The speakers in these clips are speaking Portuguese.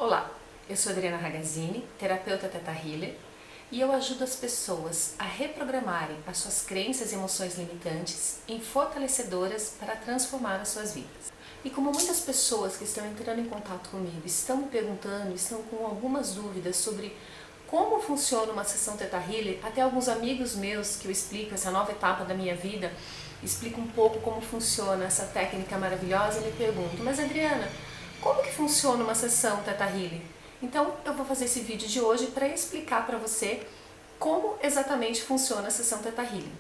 Olá, eu sou Adriana Ragazzini, terapeuta Theta Healer, e eu ajudo as pessoas a reprogramarem as suas crenças e emoções limitantes em fortalecedoras para transformar as suas vidas. E como muitas pessoas que estão entrando em contato comigo estão me perguntando, estão com algumas dúvidas sobre como funciona uma sessão Theta Healer, até alguns amigos meus que eu explico essa nova etapa da minha vida, explico um pouco como funciona essa técnica maravilhosa e me pergunto, mas Adriana, como que funciona uma sessão Theta Healing? Então eu vou fazer esse vídeo de hoje para explicar para você como exatamente funciona a sessão Theta Healing.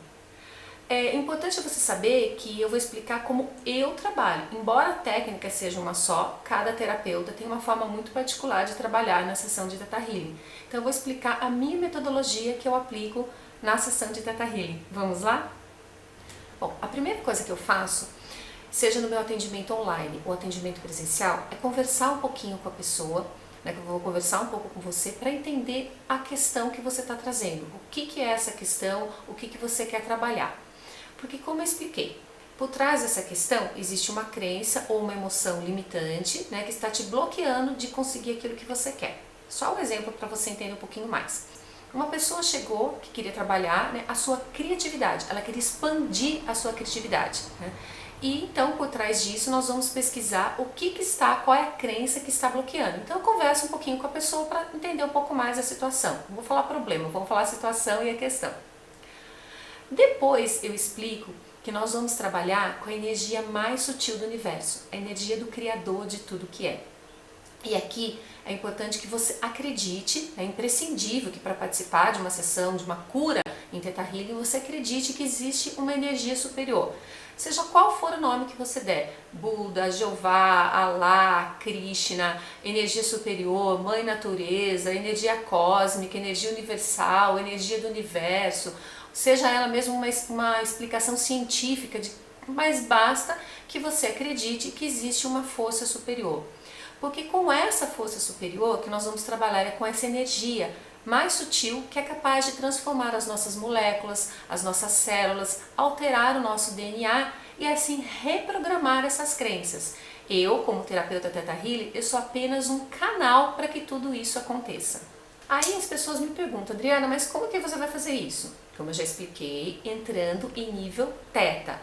É importante você saber que eu vou explicar como eu trabalho. Embora a técnica seja uma só, cada terapeuta tem uma forma muito particular de trabalhar na sessão de Theta Healing. Então eu vou explicar a minha metodologia que eu aplico na sessão de Theta Healing. Vamos lá? Bom, a primeira coisa que eu faço, seja no meu atendimento online ou atendimento presencial, é conversar um pouquinho com a pessoa, né, que eu vou conversar um pouco com você para entender a questão que você está trazendo. O que é essa questão, o que você quer trabalhar. Porque como eu expliquei, por trás dessa questão existe uma crença ou uma emoção limitante, né, que está te bloqueando de conseguir aquilo que você quer. Só um exemplo para você entender um pouquinho mais. Uma pessoa chegou que queria trabalhar, né, a sua criatividade, ela queria expandir a sua criatividade, né? E então, por trás disso, nós vamos pesquisar o que está, qual é a crença que está bloqueando. Então, eu converso um pouquinho com a pessoa para entender um pouco mais a situação. Não vou falar problema, vou falar a situação e a questão. Depois, eu explico que nós vamos trabalhar com a energia mais sutil do universo, a energia do Criador de tudo que é. E aqui é importante que você acredite, é imprescindível que para participar de uma sessão, de uma cura em Theta Healing, você acredite que existe uma energia superior. Seja qual for o nome que você der, Buda, Jeová, Alá, Krishna, energia superior, Mãe Natureza, energia cósmica, energia universal, energia do universo, seja ela mesmo uma explicação científica, mas basta que você acredite que existe uma força superior. Porque com essa força superior que nós vamos trabalhar é com essa energia mais sutil que é capaz de transformar as nossas moléculas, as nossas células, alterar o nosso DNA e assim reprogramar essas crenças. Eu, como terapeuta Theta Healing, eu sou apenas um canal para que tudo isso aconteça. Aí as pessoas me perguntam, Adriana, mas como que você vai fazer isso? Como eu já expliquei, entrando em nível Theta.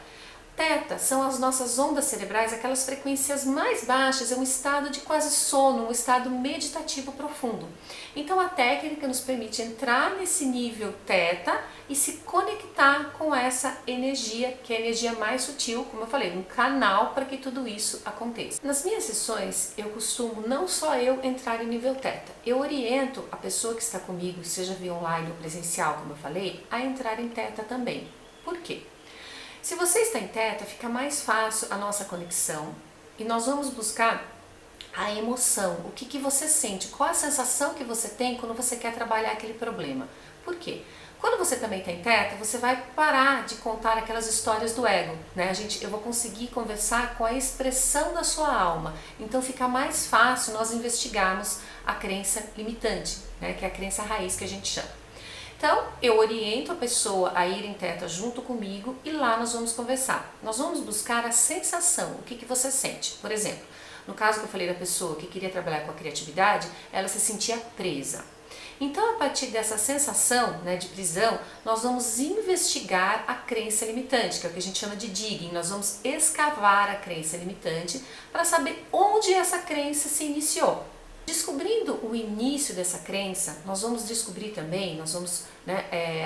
Theta são as nossas ondas cerebrais, aquelas frequências mais baixas, é um estado de quase sono, um estado meditativo profundo. Então a técnica nos permite entrar nesse nível Theta e se conectar com essa energia, que é a energia mais sutil, como eu falei, um canal para que tudo isso aconteça. Nas minhas sessões, eu costumo não só eu entrar em nível Theta, eu oriento a pessoa que está comigo, seja via online ou presencial, como eu falei, a entrar em Theta também. Por quê? Se você está em Theta, fica mais fácil a nossa conexão e nós vamos buscar a emoção, o que você sente, qual a sensação que você tem quando você quer trabalhar aquele problema. Por quê? Quando você também está em Theta, você vai parar de contar aquelas histórias do ego, né? Eu vou conseguir conversar com a expressão da sua alma, então fica mais fácil nós investigarmos a crença limitante, né? Que é a crença raiz que a gente chama. Então, eu oriento a pessoa a ir em Theta junto comigo e lá nós vamos conversar. Nós vamos buscar a sensação, o que você sente. Por exemplo, no caso que eu falei da pessoa que queria trabalhar com a criatividade, ela se sentia presa. Então, a partir dessa sensação, né, de prisão, nós vamos investigar a crença limitante, que é o que a gente chama de digging. Nós vamos escavar a crença limitante para saber onde essa crença se iniciou. Descobrindo o início dessa crença, nós vamos descobrir também, nós vamos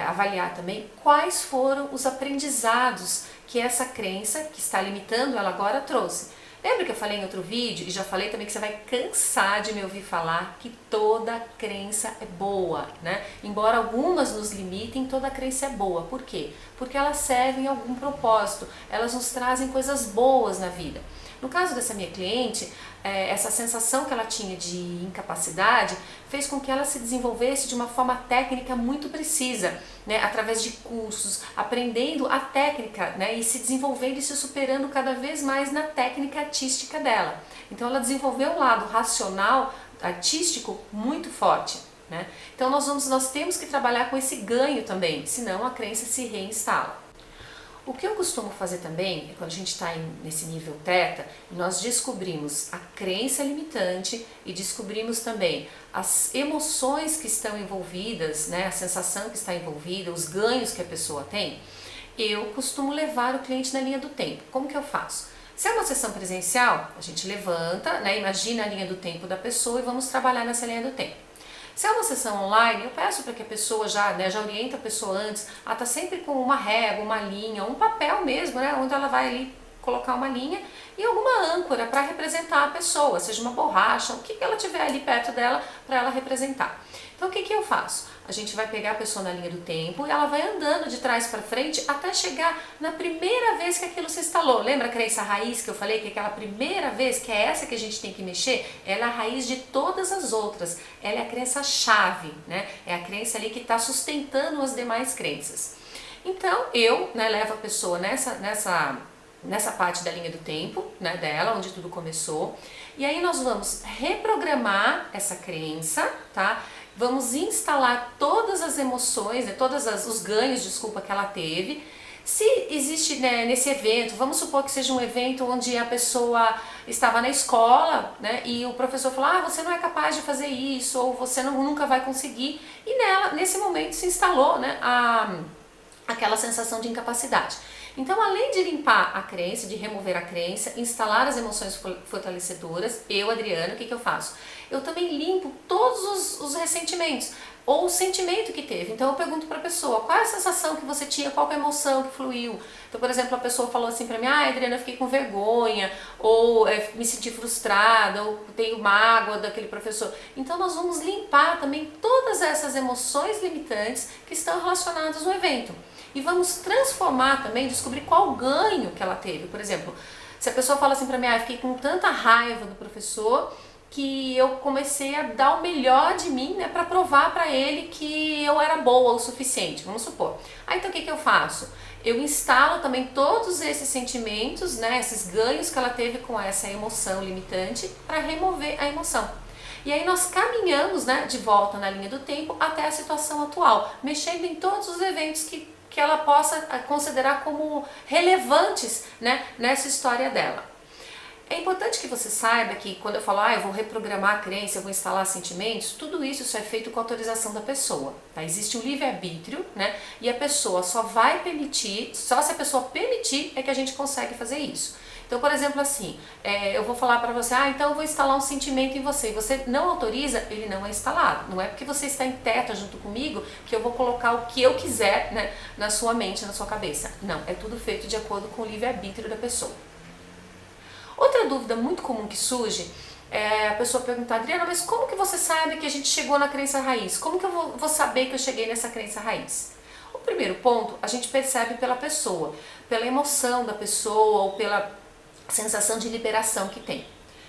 avaliar também quais foram os aprendizados que essa crença, que está limitando ela agora, trouxe. Lembra que eu falei em outro vídeo, e já falei também que você vai cansar de me ouvir falar que toda crença é boa, né? Embora algumas nos limitem, toda crença é boa. Por quê? Porque elas servem a algum propósito, elas nos trazem coisas boas na vida. No caso dessa minha cliente, essa sensação que ela tinha de incapacidade fez com que ela se desenvolvesse de uma forma técnica muito precisa, né, através de cursos, aprendendo a técnica, né, e se desenvolvendo e se superando cada vez mais na técnica artística dela. Então ela desenvolveu um lado racional, artístico muito forte, né? Então nós temos que trabalhar com esse ganho também, senão a crença se reinstala. O que eu costumo fazer também é quando a gente está nesse nível teta, nós descobrimos a crença limitante e descobrimos também as emoções que estão envolvidas, né, a sensação que está envolvida, os ganhos que a pessoa tem. Eu costumo levar o cliente na linha do tempo. Como que eu faço? Se é uma sessão presencial, a gente levanta, né, imagina a linha do tempo da pessoa e vamos trabalhar nessa linha do tempo. Se é uma sessão online, eu peço para que a pessoa já orienta a pessoa antes, ela está sempre com uma régua, uma linha, um papel mesmo, né, onde ela vai ali colocar uma linha e alguma âncora para representar a pessoa, seja uma borracha, o que ela tiver ali perto dela para ela representar. Então o que eu faço? A gente vai pegar a pessoa na linha do tempo e ela vai andando de trás para frente até chegar na primeira vez que aquilo se instalou. Lembra a crença raiz que eu falei, que aquela primeira vez, que é essa que a gente tem que mexer, ela é a raiz de todas as outras. Ela é a crença chave, né? É a crença ali que está sustentando as demais crenças. Então eu, né, levo a pessoa nessa parte da linha do tempo, né, dela, onde tudo começou. E aí nós vamos reprogramar essa crença, tá? Vamos instalar todas as emoções, né, os ganhos, desculpa, que ela teve. Se existe, né, nesse evento, vamos supor que seja um evento onde a pessoa estava na escola, né, e o professor falou, você não é capaz de fazer isso, ou você nunca vai conseguir. E nesse momento se instalou, né, aquela sensação de incapacidade. Então, além de limpar a crença, de remover a crença, instalar as emoções fortalecedoras, eu, Adriana, o que eu faço? Eu também limpo todos os ressentimentos, ou o sentimento que teve. Então eu pergunto para a pessoa, qual é a sensação que você tinha, qual é a emoção que fluiu? Então, por exemplo, a pessoa falou assim para mim, Adriana, eu fiquei com vergonha, ou me senti frustrada, ou tenho mágoa daquele professor. Então nós vamos limpar também todas essas emoções limitantes que estão relacionadas no evento. E vamos transformar também, descobrir qual o ganho que ela teve. Por exemplo, se a pessoa fala assim pra mim, eu fiquei com tanta raiva do professor que eu comecei a dar o melhor de mim, né, para provar para ele que eu era boa o suficiente, vamos supor. Aí então o que eu faço? Eu instalo também todos esses sentimentos, né, esses ganhos que ela teve com essa emoção limitante para remover a emoção. E aí nós caminhamos, né, de volta na linha do tempo até a situação atual, mexendo em todos os eventos que ela possa considerar como relevantes, né, nessa história dela. É importante que você saiba que quando eu falo, eu vou reprogramar a crença, eu vou instalar sentimentos, tudo isso é feito com autorização da pessoa, tá? Existe um livre-arbítrio, né, e a pessoa só vai permitir, só se a pessoa permitir é que a gente consegue fazer isso. Então, por exemplo, assim, eu vou falar para você, então eu vou instalar um sentimento em você, e você não autoriza, ele não é instalado. Não é porque você está em teta junto comigo que eu vou colocar o que eu quiser, né, na sua mente, na sua cabeça. Não, é tudo feito de acordo com o livre-arbítrio da pessoa. Outra dúvida muito comum que surge é a pessoa perguntar, Adriana, mas como que você sabe que a gente chegou na crença raiz? Como que eu vou saber que eu cheguei nessa crença raiz? O primeiro ponto, a gente percebe pela pessoa, pela emoção da pessoa ou pela sensação de liberação que tem.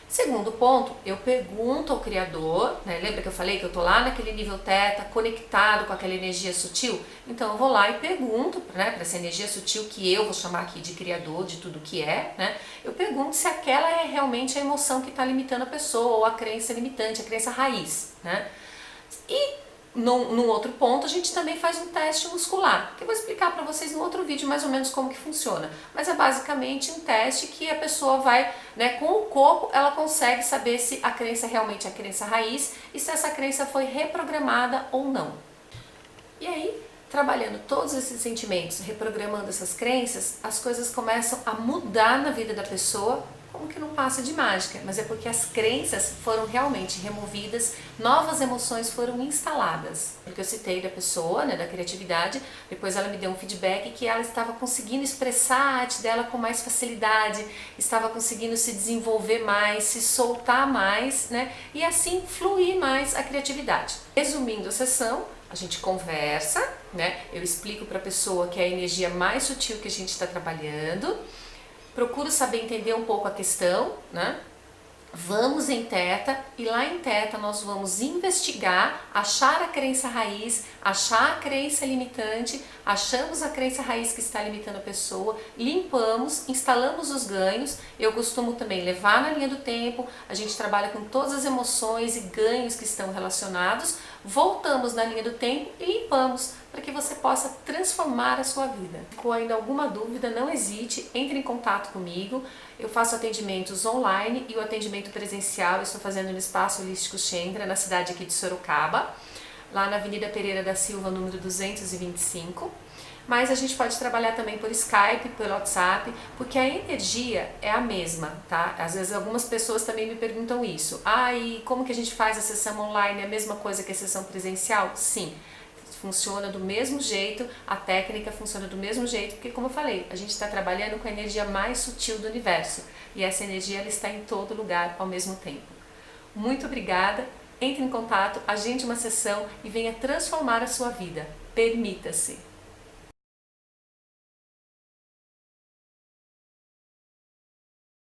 Segundo ponto, eu pergunto ao Criador, né? Lembra que eu falei que eu tô lá naquele nível teta, conectado com aquela energia sutil? Então eu vou lá e pergunto, né, para essa energia sutil que eu vou chamar aqui de Criador, de tudo que é, né? Eu pergunto se aquela é realmente a emoção que está limitando a pessoa, ou a crença limitante, a crença raiz, né? E num outro ponto, a gente também faz um teste muscular, que eu vou explicar para vocês no outro vídeo mais ou menos como que funciona. Mas é basicamente um teste que a pessoa vai, né, com o corpo, ela consegue saber se a crença realmente é a crença raiz e se essa crença foi reprogramada ou não. E aí, trabalhando todos esses sentimentos, reprogramando essas crenças, as coisas começam a mudar na vida da pessoa, como que não passa de mágica, mas é porque as crenças foram realmente removidas, novas emoções foram instaladas. Porque eu citei da pessoa, né, da criatividade, depois ela me deu um feedback que ela estava conseguindo expressar a arte dela com mais facilidade, estava conseguindo se desenvolver mais, se soltar mais, né, e assim fluir mais a criatividade. Resumindo a sessão, a gente conversa, né, eu explico para a pessoa que é a energia mais sutil que a gente está trabalhando, procuro saber entender um pouco a questão, né? Vamos em teta e lá em teta nós vamos investigar, achar a crença raiz, achar a crença limitante, achamos a crença raiz que está limitando a pessoa, limpamos, instalamos os ganhos. Eu costumo também levar na linha do tempo, a gente trabalha com todas as emoções e ganhos que estão relacionados, voltamos na linha do tempo e limpamos para que você possa transformar a sua vida. Com ainda alguma dúvida, não hesite, entre em contato comigo. Eu faço atendimentos online e o atendimento presencial eu estou fazendo no Espaço Holístico Chendra, na cidade aqui de Sorocaba, lá na Avenida Pereira da Silva, número 225. Mas a gente pode trabalhar também por Skype, pelo WhatsApp, porque a energia é a mesma, tá? Às vezes algumas pessoas também me perguntam isso. E como que a gente faz a sessão online? É a mesma coisa que a sessão presencial? Sim, funciona do mesmo jeito, a técnica funciona do mesmo jeito, porque como eu falei, a gente está trabalhando com a energia mais sutil do universo, e essa energia ela está em todo lugar ao mesmo tempo. Muito obrigada, entre em contato, agende uma sessão e venha transformar a sua vida. Permita-se!